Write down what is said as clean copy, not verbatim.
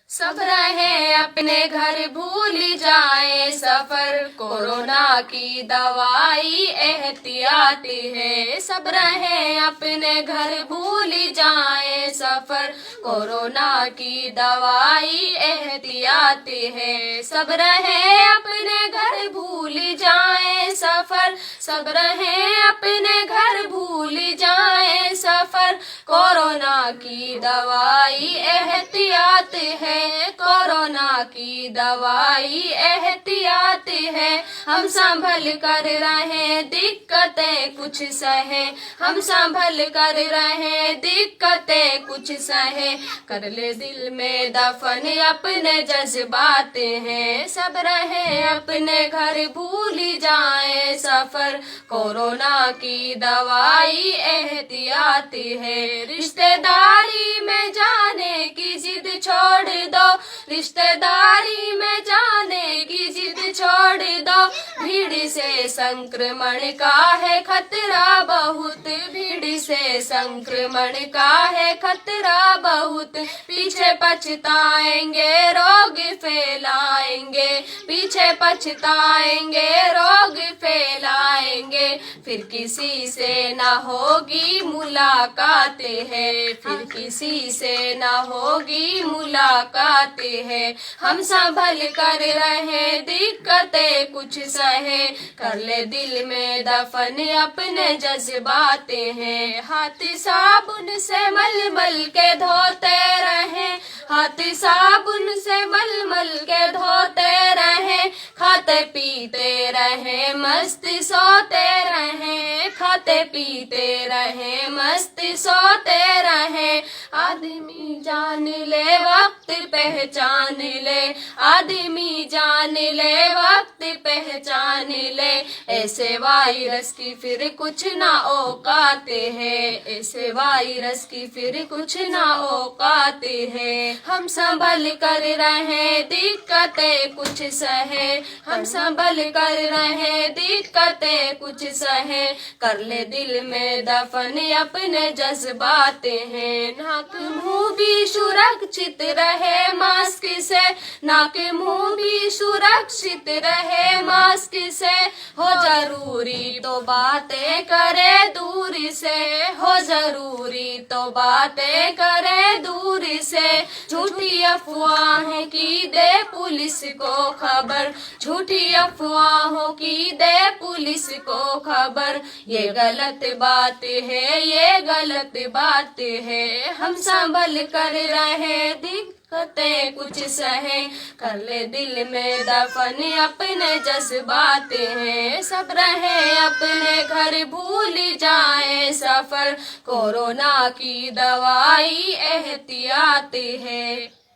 सब रहे अपने घर भूल जाए सफर, कोरोना की दवाई एहतियाती है। सब रहे अपने घर भूल जाए सफर, कोरोना की दवाई एहतियाती है। सब रहे अपने घर भूल जाए सफर, सब रहे अपने घर भूल जाए सफर, कोरोना की दवाई एहतियात है। कोरोना की दवाई एहतियात है। हम संभल कर रहे दिक्कतें कुछ सहे, हम संभल कर रहे दिक्कतें कुछ सहे, कर ले दिल में दफन अपने जज्बात हैं। सब रहे अपने घर भूल जाए सफर, कोरोना की दवाई एहतियाती है। रिश्तेदारी में जाने की जिद छोड़ दो, रिश्तेदारी में जाने की जिद छोड़ दो, भीड़ से संक्रमण का है खतरा बहुत, भीड़ से संक्रमण का है खतरा बहुत। पीछे पछताएंगे रोग फैलाएंगे, पीछे पछताएंगे रोग फैलाएंगे, फिर किसी से न होगी मुलाकातें है, फिर किसी से न होगी मुलाकातें है। हम संभल कर रहे दिक्कतें कुछ सहे, कर ले दिल में दफन अपने जज्बातें हैं। हाथ साबुन से मल मल के धोते रहे, हाथ साबुन से मल मल के धोते रहे, खाते पीते रहे मस्त सोते रहे, खाते पीते रहे मस्त सोते रहे। आदमी जान ले वक्त पहचान ले, आदमी जान ले वक्त पहचान ले, ऐसे वायरस की फिर कुछ ना औकाते है, ऐसे वायरस की फिर कुछ ना औकाते है। हम संभल कर रहे दिक्कतें कुछ सहे, हम संभल कर रहे दिक्कतें कुछ सहे, कर ले दिल में दफन अपने जज्बाते हैं। नाक मुंह भी सुरक्षित रहे मास्क से, नाक मुंह भी सुरक्षित रहे मास्क से, हो जरूरी तो बातें करे दूर से, हो जरूरी तो बातें करे दूर से। झूठी अफवाहें की दे पुलिस को खबर, झूठी अफवाहों की दे पुलिस को खबर, ये गलत बात है, ये गलत बात है। हम संभल कर रहे दिक्कतें कुछ सहे, कर ले दिल में दफन अपने जज्बाते हैं। सब रहे अपने घर भूल जाए सफर, कोरोना की दवाई एहतियात है।